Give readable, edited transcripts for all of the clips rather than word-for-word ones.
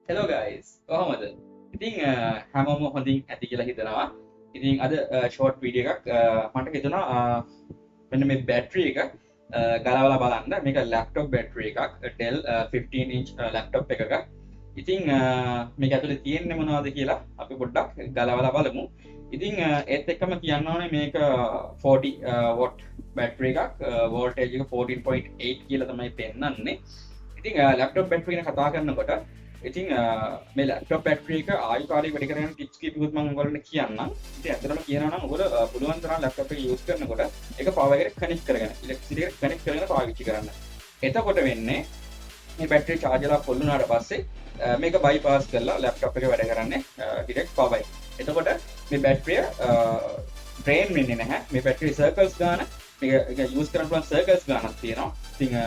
Hello guys. කොහොමද? ඉතින් හැමෝම හොඳින් ඇති කියලා හිතනවා. ඉතින් අද ෂෝට් වීඩියෝ එකක් මට හිතුණා මෙන්න මේ බැටරි එක ගලවලා බලන්න. මේක ලැප්ටොප් බැටරි එකක්. Dell 15 inch ලැප්ටොප් එකක. ඉතින් මේක ඇතුලේ තියෙන්නේ මොනවද කියලා අපි පොඩ්ඩක් ගලවලා බලමු. ඉතින් ඒත් එක්කම කියන්න ඕනේ මේක 40 watt බැටරි එකක්. වෝල්ටේජ් එක 14.8 කියලා තමයි පෙන්නන්නේ. ඉතින් ලැප්ටොප් බැටරි ගැන කතා කරනකොට ඉතින් මේ ලැප්ටොප් බැටරි එක ආයු කාලය වැඩි කරගන්න ටිප්ස් කීපකුත් මම ඔයගොල්ලන්ට කියන්නම්. ඉතින් ඇත්තටම කියනවා නම් ඔයගොල්ලෝ පුළුවන් තරම් ලැප්ටොප් එක යූස් කරනකොට ඒක පවර් එකට කනෙක්ට් කරගෙන ඉලෙක්ට්‍රිසිටි එකට කනෙක්ට් කරගෙන පාවිච්චි කරන්න. එතකොට වෙන්නේ මේ බැටරි චාර්ජ් වෙලා ෆුල් වුණාට පස්සේ මේක බයිපාස් කරලා ලැප්ටොප් එක වැඩ කරන්නේ ඩිරෙක්ට් පවර්යි. එතකොට මේ බැටරිය ඩ්‍රේන් වෙන්නේ නැහැ. මේ බැටරි සර්කල්ස් ගන්න මේක යූස් කරන්න පුළුවන් සර්කල්ස් ගන්නක් තියෙනවා. ඉතින්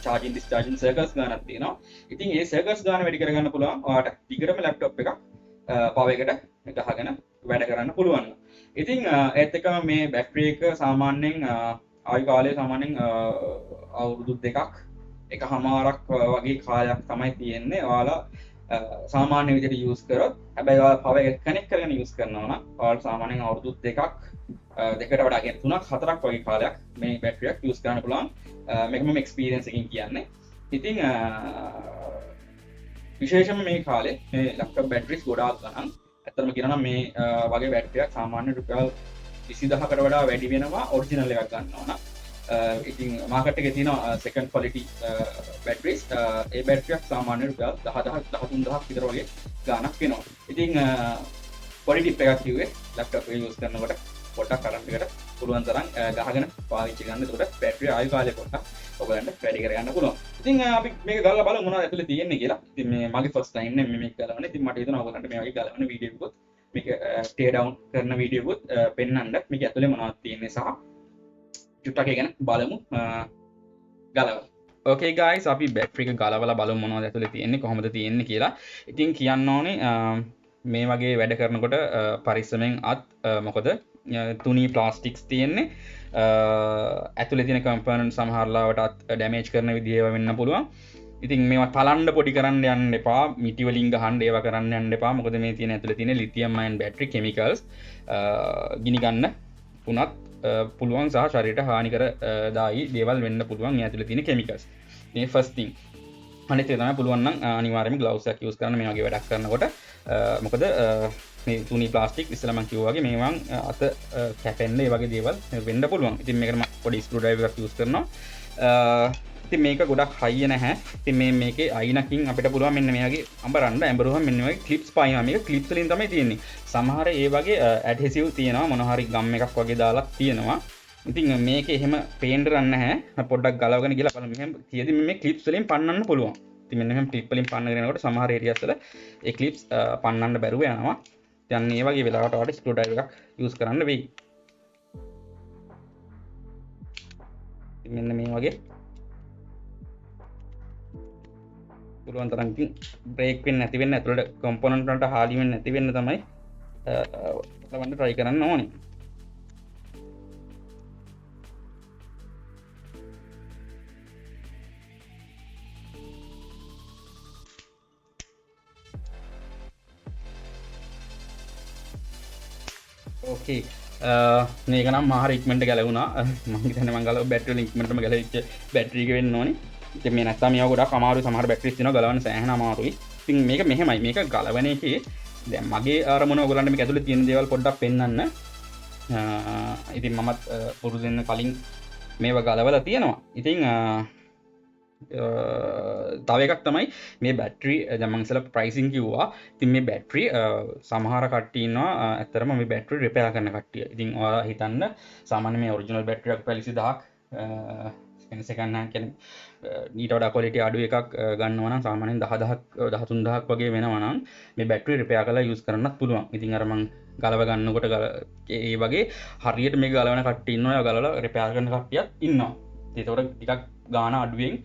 charging discharging circles ගානක් තියෙනවා. ඉතින් ඒ circles ගාන වැඩි කරගන්න පුළුවන් ඔයාලට දිගටම laptop එකක් power එකට ගහගෙන වැඩ කරන්න පුළුවන්. ඉතින් ඒත් එක්කම මේ බැටරි එක සාමාන්‍යයෙන් ආයු කාලය සාමාන්‍යයෙන් අවුරුදු දෙකක් එකමාරක් වගේ කාලයක් තමයි තියෙන්නේ. ඔයාලා සාමාන්‍ය විදිහට use කරොත් හැබැයි ඔයාලා power එක connect කරගෙන use කරනවා නම් ඔයාලට සාමාන්‍යයෙන් අවුරුදු දෙකක් දෙකට වඩා කියන්නේ 3ක් 4ක් වගේ කාලයක් මේ බැටරියක් යූස් කරන්න පුළුවන්. මේක මම එක්ස්පීරියන්ස් එකකින් කියන්නේ. ඉතින් විශේෂයෙන්ම මේ කාලේ මේ ලැප්ටොප් බැටරිස් ගොඩාක් ගන්න. ඇත්තටම කියනවා නම් මේ වගේ බැටරියක් සාමාන්‍ය රුපියල් 20000කට වඩා වැඩි වෙනවා ඔරිජිනල් එකක් ගන්නවා නම්. ඉතින් මාකට් එකේ තියෙනවා සෙකන්ඩ් ක්වොලිටි බැටරිස්. ඒ බැටරියක් සාමාන්‍ය රුපියල් 10000 13000ක් විතර වගේ ගාණක් වෙනවා. ඉතින් පොඩි ටිප් එකක් කිව්වේ ලැප්ටොප් එක යූස් කරනකොට පොඩ්ඩක් කරන්ට් එකට පුළුවන් තරම් ගහගෙන පාවිච්චි කරන්න. එතකොට බැටරිය ආයු කාලය පොඩ්ඩක් ඔයගලන්ට වැඩි කරගන්න පුළුවන්. ඉතින් අපි මේක ගලලා බලමු මොනවද ඇතුලේ තියෙන්නේ කියලා. ඉතින් මේ මගේ ෆස්ට් ටයිම් නේ මේක ගලවන්නේ. ඉතින් මට හිතෙනවා ඔයගලන්ට මේ වගේ ගලවන වීඩියෝ එකකුත් මේක ටේ ඩවුන් කරන වීඩියෝ එකකුත් පෙන්වන්න මේක ඇතුලේ මොනවද තියෙන්නේ සහ චුට්ටක් ඒ ගැන බලමු ගලවලා. Okay guys, අපි බැටරි එක ගලවලා බලමු මොනවද ඇතුලේ තියෙන්නේ කොහොමද තියෙන්නේ කියලා. ඉතින් කියන්න ඕනේ මේ වගේ වැඩ කරනකොට පරිස්සමෙන් මොකද තුනී ප්ලාස්ටික්ස් තියෙන්නේ. ඇතුලේ තියෙන කම්පොනන්ට් සමහරලාවට ඩැමේජ් කරන විදිහ ඒවා වෙන්න පුළුවන්. ඉතින් මේවා තලන්න පොඩි කරන්න යන්න එපා. මිටි වලින් ගහන්න ඒවා කරන්න යන්න එපා. මොකද මේ තියෙන ඇතුලේ තියෙන ලිතියම් අයන් බැටරි කෙමිකල්ස් ගිනි ගන්න උනත් පුළුවන් සහ ශරීරයට හානිකර දායි දේවල් වෙන්න පුළුවන් මේ ඇතුලේ තියෙන කෙමිකල්ස්. මේ ෆස්ට් තින්. අනිත් එක තමයි පුළුවන් නම් අනිවාර්යයෙන්ම ග්ලව්ස් එකක් යූස් කරන්න මේ වගේ වැඩක් කරනකොට. මොකද මේ තුනී ප්ලාස්ටික් ඉස්සෙල්ලා මම කිව්වා වගේ මේවන් අත කැපෙන්න ඒ වගේ දේවල් වෙන්න පුළුවන්. ඉතින් මේකට මම පොඩි ස්ක්‍රූ ඩ්‍රයිවර් එකක් යූස් කරනවා. ඉතින් මේක ගොඩක් හයිය නැහැ. ඉතින් මේකේ අයිනකින් අපිට පුළුවන් මෙන්න මේ වගේ අඹරන්න. අඹරුවම මෙන්න මේ වගේ ක්ලිප්ස් පායිනවා. මේක ක්ලිප්ස් වලින් තමයි තියෙන්නේ. සමහර ඒ වගේ ඇඩ්හෙසිව් තියෙනවා මොන හරි ගම් එකක් වගේ දාලා තියෙනවා. ඉතින් මේක එහෙම පේන්න රන් නැහැ. පොඩ්ඩක් ගලවගෙන ගිහලා බලමු. මෙහෙම තියෙදි මේ ක්ලිප්ස් වලින් පන්නන්න පුළුවන්. ඉතින් මෙන්න මෙහෙම ක්ලිප් වලින් පන්නගෙන යනකොට සමහර ඒරියාස් වල ඒ ක්ලිප්ස් පන්නන්න බැරුව යනවා. දැන් මේ වගේ වෙලාවට ඔයාලට ස්ක්‍රූ ඩ්‍රයිවර් එකක් යූස් කරන්න වෙයි. මෙන්න මේ වගේ පුළුවන් තරම් බ්‍රේක් වෙන්නේ නැති වෙන්න ඇතුළට කම්පොනන්ට් වලට හාලි වෙන්නේ නැති වෙන්න තමයි ලවන්න try කරන්න ඕනේ. ඕකේ මේක නම් මාර ඉක්මනට ගැලවුණා. මම හිතන්නේ මම ගලව බැටරි වල ඉක්මනටම ගැලවිච්ච බැටරි එක වෙන්න ඕනේ. ඉතින් මේ නැත්තම් මේවා ගොඩක් අමාරුයි. සමහර බැටරිස් තියෙනවා ගලවන්න සෑහෙන අමාරුයි. ඉතින් මේක මෙහෙමයි. මේක ගලවන එකේ දැන් මගේ අරමුණ ඔයගලන්ට මේක ඇතුලේ තියෙන දේවල් පොඩ්ඩක් පෙන්නන්න. ඉතින් මමත් පුරුදු වෙන්න කලින් මේවා ගලවලා තියෙනවා. ඉතින් තව එකක් තමයි මේ බැටරි දැන් මම ඉස්සෙල්ලා ප්‍රයිසින් කිව්වා. ඉතින් මේ බැටරි සමහර කට්ටිය ඉන්නවා ඇත්තටම මේ බැටරි රිපෙයාර් කරන කට්ටිය. ඉතින් ඔයාලා හිතන්න සාමාන්‍ය මේ ඔරිජිනල් බැටරි එකක් 20000ක් සෙකන්ඩ් හෑන්ඩ් කියන්නේ ඊට වඩා ක්වොලිටි අඩු එකක් ගන්නවා නම් සාමාන්‍යයෙන් 10000ක් 13000ක් වගේ වෙනවා නම් මේ බැටරි රිපෙයාර් කරලා යූස් කරන්නත් පුළුවන්. ඉතින් අර මම ගලව ගන්නකොට ඒ වගේ හරියට මේක ගලවන කට්ටිය ඉන්නවා. ඒවා ගලවලා රිපෙයාර් කරන කට්ටියත් ඉන්නවා. ඒතකොට ටිකක් ගාණ අඩුවෙන්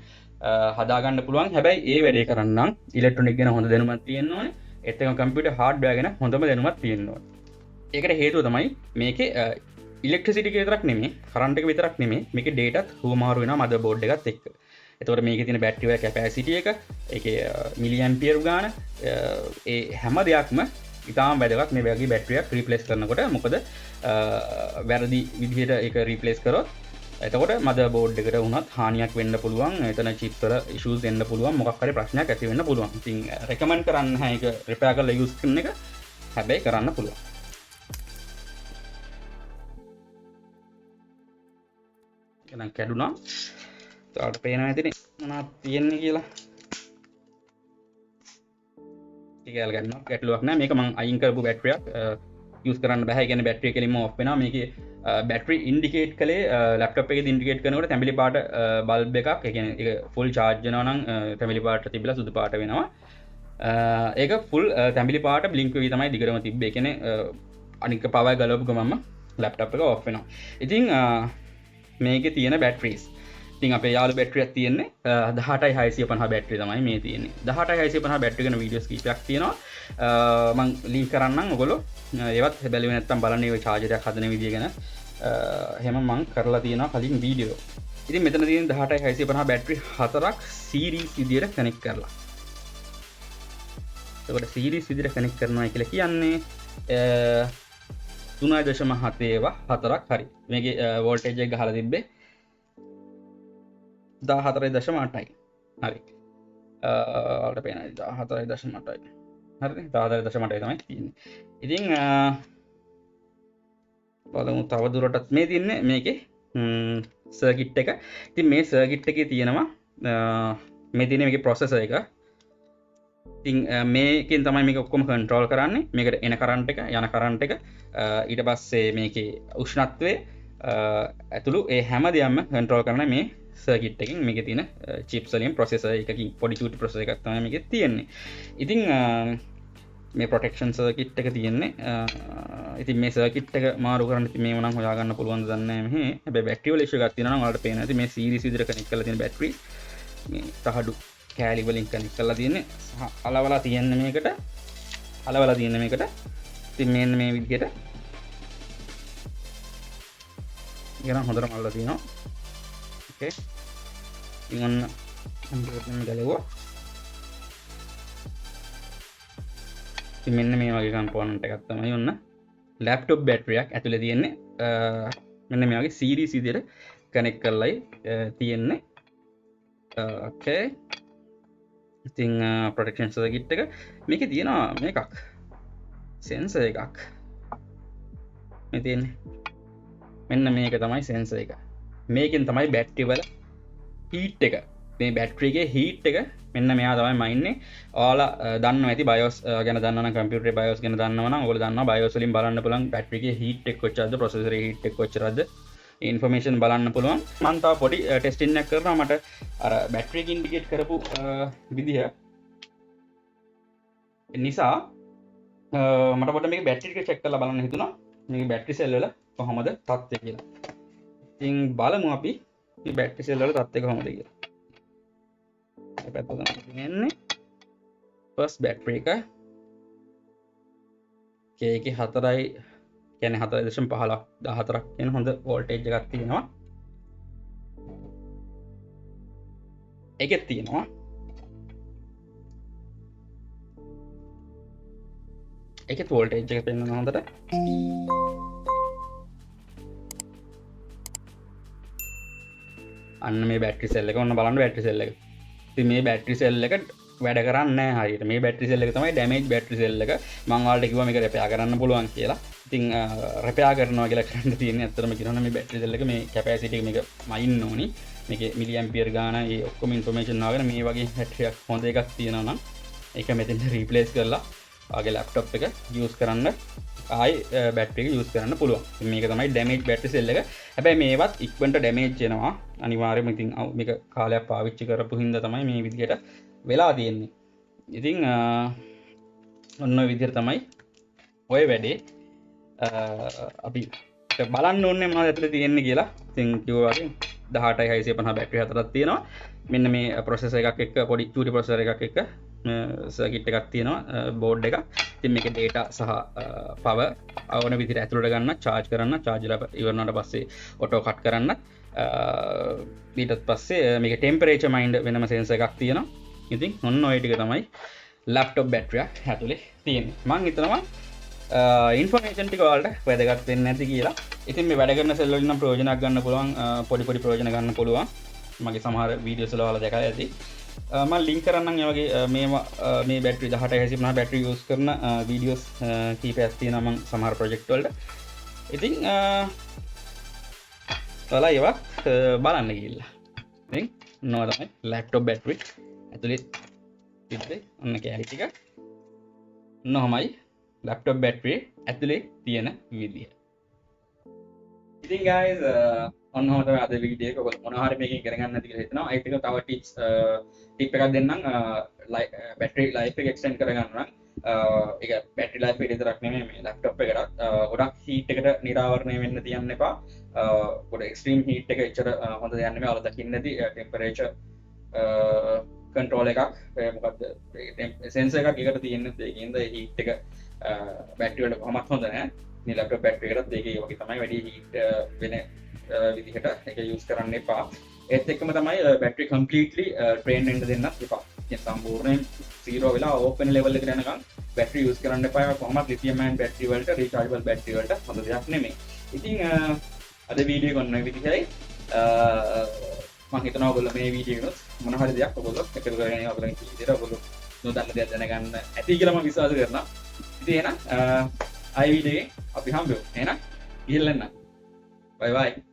හදාගන්න පුළුවන්. හැබැයි ඒ වැඩේ කරන්න ඉලෙක්ට්‍රොනික ගැන හොඳ දැනුමක් තියෙන්න ඕනේ. ඒත් එක්කම කම්පියුටර් හાર્ඩ්වෙයාර් ගැන හොඳම දැනුමක් තියෙන්න ඕනේ. ඒකට හේතුව තමයි මේකේ ඉලෙක්ට්‍රිසිටි එක විතරක් නෙමෙයි, කරන්ට් එක විතරක් නෙමෙයි, මේකේ ඩේටාත් හුවමාරු වෙනවා මදර් බෝඩ් එකත් එක්ක. එතකොට මේකේ තියෙන බැටරි වල කැපැසිටි එක ඒකේ මිලි ඇම්පියර් ගාන ඒ හැම දෙයක්ම ඉතාම වැදගත් මේ වගේ බැටරියක් රීප්ලේස් කරනකොට. මොකද වැරදි විදිහට ඒක රීප්ලේස් කරොත් එතකොට මද බෝඩ් එකට වුණත් හානියක් වෙන්න පුළුවන්. එතන චිප්ස් වල ඉෂුස් එන්න පුළුවන්. මොකක් හරි ප්‍රශ්නයක් ඇති වෙන්න පුළුවන්. ඉතින් රෙකමන්ඩ් කරන්න නැහැ ඒක රිපෙයාර් කරලා යූස් කරන එක. හැබැයි කරන්න පුළුවන්. එහෙනම් කැඩුනා. ඔයාලට පේනවා ඇතිනේ මොනවද තියෙන්නේ කියලා. ටිකල් ගන්නවා. ගැටලුවක් නැහැ. මේක මම අයින් කරපු බැටරියක්. යූස් කරන්න බෑ. ඒ කියන්නේ බැටරිය කෙලින්ම ඔෆ් වෙනවා. මේකේ බැටරි ඉන්ඩිකේට් කළේ ලැප්ටොප් එකේදී ඉන්ඩිකේට් කරනකොට තැඹිලි පාට බල්බ් එකක්. ඒ කියන්නේ ඒක ෆුල් charge වෙනවා නම් තැඹිලි පාට තිබිලා සුදු පාට වෙනවා. ඒක ෆුල් තැඹිලි පාට බ්ලින්ක් වෙවි තමයි දිගටම තිබ්බේ. ඒ කියන්නේ අනික පවර් ගලවපු ගමන්ම ලැප්ටොප් එක ඔෆ් වෙනවා. ඉතින් මේකේ තියෙන බැටරිස් ඉතින් අපේ යාළු බැටරියක් තියෙන්නේ 18650 බැටරිය තමයි මේ තියෙන්නේ. 18650 බැටරි ගැන වීඩියෝස් කීපයක් තියෙනවා. මම ලින්ක් කරන්නම් ඔයගොල්ලෝ ඒවත් බැලුවේ නැත්නම් බලන්න ඒ charger එකක් හදන විදිය ගැන. එහෙම මම කරලා තියෙනවා කලින් වීඩියෝ. ඉතින් මෙතන තියෙන 18650 බැටරි හතරක් සීරීස් විදියට කනෙක්ට් කරලා. එතකොට සීරීස් විදියට කනෙක්ට් කරනවා කියලා කියන්නේ 3.7 ඒවා හතරක් හරි. මේකේ වෝල්ටේජ් එක ගහලා තිබ්බේ 14.8යි. හරි. ඔයාලට පේනවා 14.8යි. හරිද? 14.8යි තමයි තියෙන්නේ. ඉතින් බලමු තව දුරටත් මේ තියන්නේ මේකේ සර්කිට් එක. ඉතින් මේ සර්කිට් එකේ තියෙනවා මේ තියෙන මේකේ ප්‍රොසෙසර් එක. ඉතින් මේකෙන් තමයි මේක ඔක්කොම කන්ට්‍රෝල් කරන්නේ. මේකට එන කරන්ට් එක යන කරන්ට් එක ඊට පස්සේ මේකේ උෂ්ණත්වය ඇතුළු ඒ හැම දෙයක්ම කන්ට්‍රෝල් කරන මේ සර්කිට් එකකින් මේකේ තියෙන චිප්ස් වලින් ප්‍රොසෙසර් එකකින් පොඩි චූටි ප්‍රොසෙසර් එකක් තමයි මේකේ තියෙන්නේ. ඉතින් මේ ප්‍රොටෙක්ෂන් සර්කිට් එක තියෙන්නේ. ඉතින් මේ සර්කිට් එක මාරු කරන්න ඉතින් මේව නම් හොයාගන්න පුළුවන්ද දන්නේ නැහැ මෙහි. හැබැයි බැටරි වල ඉෂුව එකක් තියෙනවා නම් ඔයාලට පේනවා. ඉතින් මේ සීරීස් විදිහට කනෙක්ට් කරලා තියෙන බැටරි මේ තහඩු කෑලි වලින් කනෙක්ට් කරලා තියෙන්නේ. අලවලා තියෙන්නේ මේකට. අලවලා තියෙන්නේ මේකට. ඉතින් මෙන්න මේ විදිහට ඉතින් හොඳටම අල්ලලා තියෙනවා. ඕකේ. ඉතින් ඔන්න කම්පියුටර් එක ගලවුවා. ඉතින් මෙන්න මේ වගේ කම්පෝනන්ට් එකක් තමයි ඔන්න ලැප්ටොප් බැටරියක් ඇතුලේ තියෙන්නේ. මෙන්න මේ වගේ සීරීස් විදිහට කනෙක්ට් කරලායි තියෙන්නේ. ඕකේ. ඉතින් ප්‍රොටෙක්ෂන් සර්කිට් එක මේකේ තියෙනවා මේකක් සෙන්සර් එකක් මේ තියෙන්නේ. මෙන්න මේක තමයි සෙන්සර් එක. මේකෙන් තමයි බැටරි වල හීට් එක මේ බැටරි එකේ හීට් එක මෙන්න මෙයා තමයි මයින්නේ. ඔයාලා දන්නවා ඇති BIOS ගැන දන්නවනම් කම්පියුටරේ BIOS ගැන දන්නවනම් ඔයගොල්ලෝ දන්නවා BIOS වලින් බලන්න පුළුවන් බැටරි එකේ හීට් එක කොච්චරද ප්‍රොසෙසරේ හීට් එක කොච්චරද ඉන්ෆර්මේෂන් බලන්න පුළුවන්. මම තව පොඩි ටෙස්ටින් එකක් කරනවා. මට අර බැටරි එක ඉන්ඩිකේට් කරපු විදිහ නිසා මට පොඩ්ඩක් මේක බැටරි එක චෙක් කරලා බලන්න හිතුණා. මේක බැටරි සෙල් වල කොහොමද තත්ත්වය කියලා. ඉතින් බලමු අපි මේ බැටරි සෙල් වල තත්ත්වය කොහොමද කියලා. මේ පැත්ත තමයි තියෙන්නේ. ෆස්ට් බැටරි එක ඒකේ 4යි කියන්නේ 4.15 14ක් කියන හොඳ වෝල්ටේජ් එකක් තියෙනවා. ඒකෙත් තියෙනවා ඒකෙත් වෝල්ටේජ් එක පෙන්වනවා හොඳට. අන්න මේ බැටරි සෙල් එක ඔන්න බලන්න බැටරි සෙල් එක. ඉතින් මේ බැටරි සෙල් එක වැඩ කරන්නේ නැහැ හරියට. මේ බැටරි සෙල් එක තමයි ඩැමේජ් බැටරි සෙල් එක. මම ඔයාලට කිව්වා මේක රිපෙයාර් කරන්න පුළුවන් කියලා. ඉතින් රිපෙයාර් කරනවා කියලා කරන්න තියෙන්නේ ඇත්තටම කියනවා මේ බැටරි සෙල් එක මේ කැපැසිටි එක මේක මයින්න ඕනි. මේකේ මිලි ඇම්පියර් ගාන ඒ ඔක්කොම ඉන්ෆර්මේෂන් නාගෙන මේ වගේ බැටරියක් හොඳ එකක් තියෙනවා නම් ඒක මෙතෙන් රීප්ලේස් කරලා ආගේ ලැප්ටොප් එක යූස් කරන්න ආයි බැටරි එක යූස් කරන්න පුළුවන්. මේක තමයි ඩැමේජ් බැටරි සෙල් එක. හැබැයි මේවත් ඉක්මනට ඩැමේජ් වෙනවා අනිවාර්යයෙන්ම. ඉතින් මේක කාලයක් පාවිච්චි කරපු හින්දා තමයි මේ විදිහට වෙලා තියෙන්නේ. ඉතින් ඔන්න ඔය විදිහට තමයි ඔය වැඩේ අපි බලන්න ඕනේ මොනවද ඇතුලේ තියෙන්නේ කියලා. ඉතින් කිව්වා වගේ 18650 බැටරි හතරක් තියෙනවා. මෙන්න මේ ප්‍රොසෙසර් එකක් එක්ක පොඩි චූටි ප්‍රොසෙසර් එකක් එක්ක සර්කිට් එකක් තියෙනවා බෝඩ් එකක්. ඉතින් මේකේ data සහ power ඕන විදිහට ඇතුළට ගන්න, charge කරන්න, charge එක ඉවර වුණාට පස්සේ auto cut කරන්න ඊටත් පස්සේ මේක ටෙම්පරේචර් මයින්ඩ් වෙනම සෙන්සර් එකක් තියෙනවා. ඉතින් ඔන්න ඔය ටික තමයි ලැප්ටොප් බැටරියක් ඇතුලේ තියෙන්නේ. මම හිතනවා ඉන්ෆර්මේෂන් ටික වලට වැදගත් වෙන්නේ නැති කියලා. ඉතින් මේ වැඩ කරන සෙල් වලින් නම් ප්‍රයෝජනක් ගන්න පුළුවන්, පොඩි පොඩි ප්‍රයෝජන ගන්න පුළුවන්. මගේ සමහර වීඩියෝස් වල ඔයාලා දැකලා ඇති. මම ලින්ක් කරන්නම් ඒ වගේ මේ බැටරි 1850 බැටරි යූස් කරන වීඩියෝස් කීපයක් තියෙනවා මම සමහර ප්‍රොජෙක්ට් වලට. ඉතින් ඔයාලා ඒවත් බලන්න ගිහිල්ලා. ඉතින් නෝ තමයි ලැප්ටොප් බැටරි ඇතුලේ තිබ්බේ ඔන්න කැලි ටික. නොමයි ලැප්ටොප් බැටරි ඇතුලේ තියෙන විදිය. ඉතින් guys ඔන්නෝම තමයි අද වීඩියෝ එක. ඔයගොල්ලෝ මොනවා හරි මේකෙන් කරගන්න නැති කියලා හිතනවා. ඒත් එක තව ටිප් එකක් දෙන්නම්. බැටරි ලයිෆ් එක එක්ස්ටෙන්ඩ් කරගන්න නම් ඒක බැටරි ලයිෆ් එක විතරක් නෙමෙයි මේ ලැප්ටොප් එකටත් ගොඩක් හීට් එකට නිරාවරණය වෙන්න තියන්න එපා. ගොඩ එක්ස්ට්‍රීම් හීට් එක එච්චර හොඳ දෙයක් නෙමෙයි. ඔයාලා දකින්න ඇති ටෙම්පරේචර් කන්ට්‍රෝල් එකක් මොකක්ද සෙන්සර් එකක් එකට තියෙන්නේ. ඒකින්ද හීට් එක බැටරි වලට කොහොමත් හොඳ නැහැ. මේ ලැප්ටොප් බැටරි එකටත් ඒකේ වගේ තමයි වැඩි හීට් වෙන විදිහට ඒක යූස් කරන්න එපා. ඒත් එක්කම තමයි බැටරි කම්ප්ලීට්ලි ඩ්‍රේන් වෙන්න දෙන්නත් එපා. කියන්නේ සම්පූර්ණයෙන් 0 වෙලා ඕපන් ලෙවල් එකට යනකම් බැටරි යූස් කරන්න එපා. ඒක කොහොමත් ලිතියම් අයන් බැටරි වලට රීචාර්ජබල් බැටරි වලට හොඳ දෙයක් නෙමෙයි. ඉතින් අද වීඩියෝ එක ඔන්න ඔය විදිහයි. මම හිතනවා ඔයගොල්ලෝ මේ වීඩියෝ එකත් මොන හරි දෙයක් ඔයගොල්ලෝ එකතු කරගෙන ඔයගොල්ලෝ කී විදිහට ඔයගොල්ලෝ නොදන්න දෙයක් දැනගන්න ඇති කියලා මම විශ්වාස කරනවා. ඉතින් එහෙනම් ආයි වීඩියෝ එකේ අපි හම්බෙමු. එහෙනම් ගිහින් එන්න. බයි බයි.